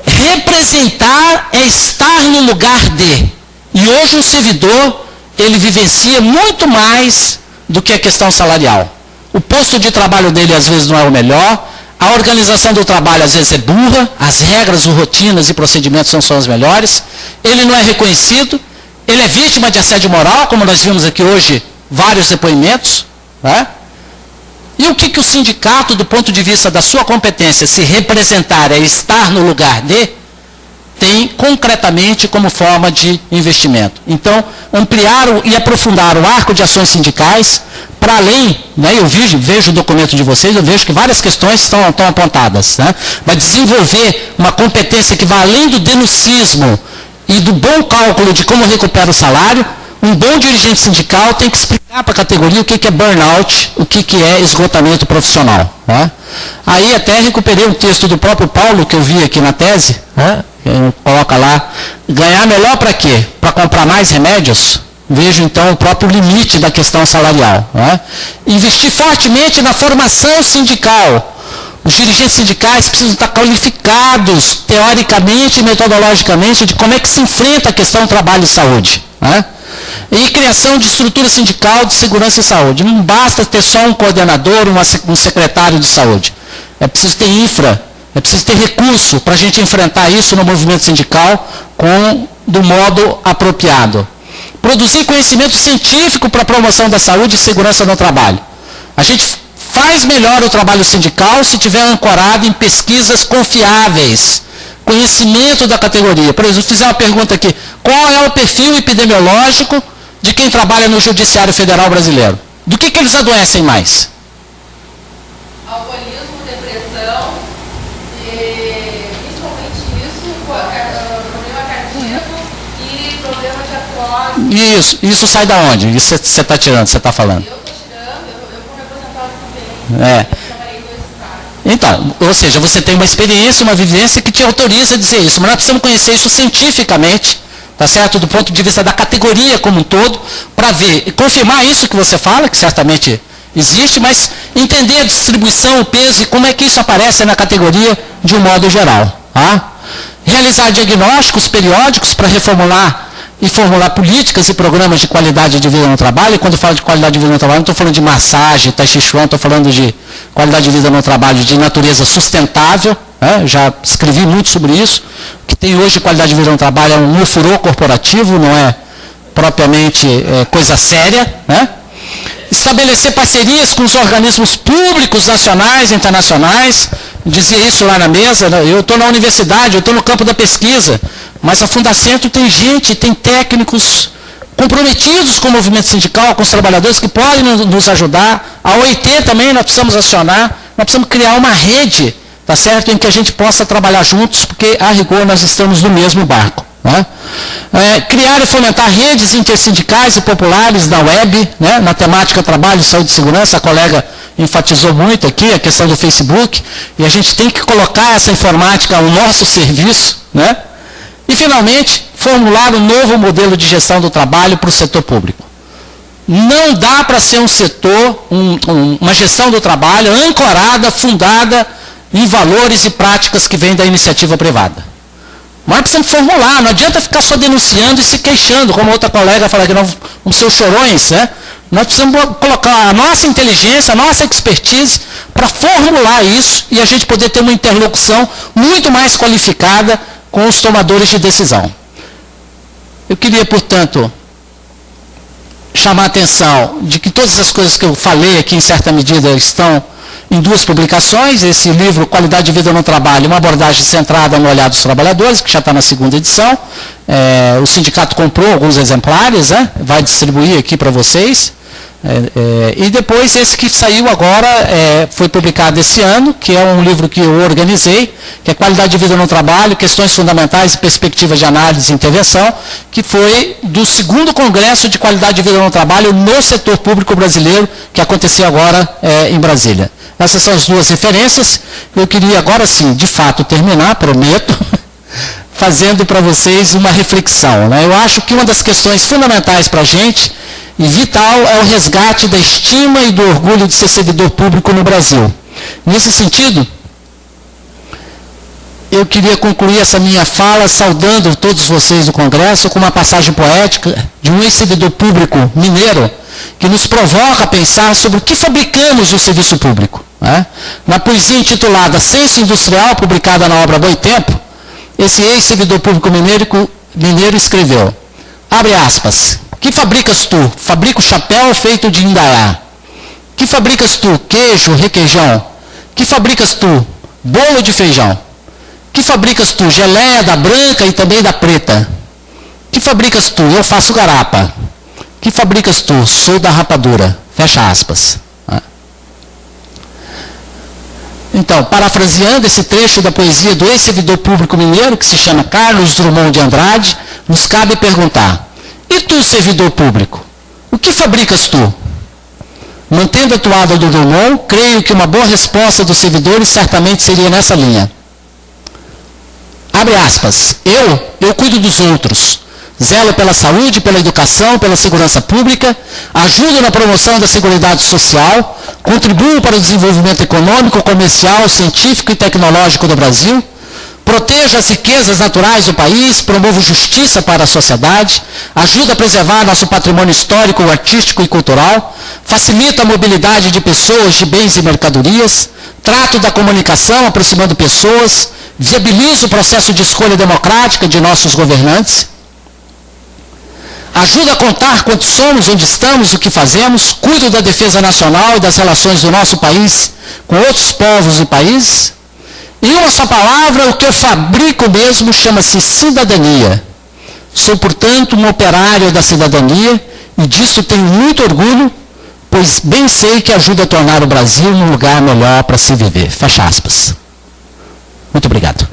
Speaker 1: representar é estar no lugar de. E hoje o servidor, ele vivencia muito mais do que a questão salarial. O posto de trabalho dele às vezes não é o melhor, a organização do trabalho às vezes é burra, as regras, rotinas e procedimentos não são as melhores, ele não é reconhecido, ele é vítima de assédio moral, como nós vimos aqui hoje, vários depoimentos. Né? E o que o sindicato, do ponto de vista da sua competência, se representar é estar no lugar de, tem concretamente como forma de investimento. Então, ampliar e aprofundar o arco de ações sindicais, para além, né, eu vejo o documento de vocês, eu vejo que várias questões estão apontadas. Né? Vai desenvolver uma competência que vai além do denuncismo e do bom cálculo de como recupera o salário. Um bom dirigente sindical tem que explicar para a categoria o que é burnout, o que é esgotamento profissional. Né? Aí até recuperei um texto do próprio Paulo, que eu vi aqui na tese, né? Coloca lá, ganhar melhor para quê? Para comprar mais remédios? Vejo então o próprio limite da questão salarial. Né? Investir fortemente na formação sindical. Os dirigentes sindicais precisam estar qualificados, teoricamente e metodologicamente, de como é que se enfrenta a questão trabalho e saúde. Né? E criação de estrutura sindical de segurança e saúde. Não basta ter só um coordenador, um secretário de saúde. É preciso ter infra, é preciso ter recurso para a gente enfrentar isso no movimento sindical do modo apropriado. Produzir conhecimento científico para a promoção da saúde e segurança no trabalho. A gente faz melhor o trabalho sindical se tiver ancorado em pesquisas confiáveis, conhecimento da categoria. Por exemplo, fizer uma pergunta aqui, qual é o perfil epidemiológico de quem trabalha no Judiciário Federal Brasileiro? Do que eles adoecem mais?
Speaker 2: Alcoolismo, depressão, principalmente isso, problema cardíaco e problema de atlose.
Speaker 1: Isso sai da onde? Isso você está tirando, você está falando?
Speaker 2: Eu estou tirando, eu como representante também. Trabalhei com esse cara.
Speaker 1: Então, ou seja, você tem uma experiência, uma vivência que te autoriza a dizer isso, mas nós precisamos conhecer isso cientificamente, tá certo? Do ponto de vista da categoria como um todo, para ver e confirmar isso que você fala, que certamente existe, mas entender a distribuição, o peso e como é que isso aparece na categoria de um modo geral. Tá? Realizar diagnósticos periódicos para reformular e formular políticas e programas de qualidade de vida no trabalho. E quando eu falo de qualidade de vida no trabalho, não estou falando de massagem, tai chi chuan, estou falando de qualidade de vida no trabalho de natureza sustentável. Né? Já escrevi muito sobre isso. O que tem hoje qualidade de vida no trabalho é um ofurô corporativo, não é propriamente coisa séria. Né? Estabelecer parcerias com os organismos públicos, nacionais e internacionais. Dizia isso lá na mesa, né? Eu estou na universidade, eu estou no campo da pesquisa, mas a Fundacentro tem gente, tem técnicos comprometidos com o movimento sindical, com os trabalhadores que podem nos ajudar. A OIT também nós precisamos acionar, nós precisamos criar uma rede, tá certo, em que a gente possa trabalhar juntos, porque a rigor nós estamos no mesmo barco. Né? Criar e fomentar redes intersindicais e populares na web, né? Na temática trabalho, saúde e segurança, a colega enfatizou muito aqui a questão do Facebook, e a gente tem que colocar essa informática ao nosso serviço, né? E, finalmente, formular um novo modelo de gestão do trabalho para o setor público. Não dá para ser um setor, uma gestão do trabalho ancorada, fundada em valores e práticas que vêm da iniciativa privada. Mas precisamos formular, não adianta ficar só denunciando e se queixando, como outra colega fala que não vamos ser os chorões, né? Nós precisamos colocar a nossa inteligência, a nossa expertise para formular isso e a gente poder ter uma interlocução muito mais qualificada com os tomadores de decisão. Eu queria, portanto, chamar a atenção de que todas as coisas que eu falei aqui, em certa medida, estão em duas publicações. Esse livro, Qualidade de Vida no Trabalho, uma abordagem centrada no olhar dos trabalhadores, que já está na segunda edição. O sindicato comprou alguns exemplares, né? Vai distribuir aqui para vocês. E depois esse que saiu agora, foi publicado esse ano, que é um livro que eu organizei, que é Qualidade de Vida no Trabalho, Questões Fundamentais e Perspectivas de Análise e Intervenção, que foi do 2º Congresso de Qualidade de Vida no Trabalho no setor público brasileiro, que aconteceu agora em Brasília. Essas são as duas referências. Eu queria agora sim, de fato, terminar, prometo, fazendo para vocês uma reflexão. Né? Eu acho que uma das questões fundamentais para a gente e vital é o resgate da estima e do orgulho de ser servidor público no Brasil. Nesse sentido, eu queria concluir essa minha fala saudando todos vocês do Congresso com uma passagem poética de um ex-servidor público mineiro que nos provoca a pensar sobre o que fabricamos no serviço público. Né? Na poesia intitulada Ciência Industrial, publicada na obra Boitempo, esse ex-servidor público mineiro escreveu, abre aspas, que fabricas tu? Fabrico chapéu feito de indaiá. Que fabricas tu? Queijo, requeijão. Que fabricas tu? Bolo de feijão. Que fabricas tu? Geleia da branca e também da preta. Que fabricas tu? Eu faço garapa. Que fabricas tu? Sou da rapadura. Fecha aspas. Então, parafraseando esse trecho da poesia do ex-servidor público mineiro, que se chama Carlos Drummond de Andrade, nos cabe perguntar, e tu, servidor público, o que fabricas tu? Mantendo a toada do Drummond, creio que uma boa resposta dos servidores certamente seria nessa linha. Abre aspas, eu cuido dos outros, zelo pela saúde, pela educação, pela segurança pública, ajudo na promoção da seguridade social, contribuo para o desenvolvimento econômico, comercial, científico e tecnológico do Brasil, protejo as riquezas naturais do país, promovo justiça para a sociedade, ajudo a preservar nosso patrimônio histórico, artístico e cultural, facilito a mobilidade de pessoas, de bens e mercadorias, trato da comunicação, aproximando pessoas, viabilizo o processo de escolha democrática de nossos governantes, ajuda a contar quantos somos, onde estamos, o que fazemos, cuido da defesa nacional e das relações do nosso país com outros povos e países. Em uma só palavra, o que eu fabrico mesmo chama-se cidadania. Sou, portanto, um operário da cidadania e disso tenho muito orgulho, pois bem sei que ajuda a tornar o Brasil um lugar melhor para se viver. Fecha aspas. Muito obrigado.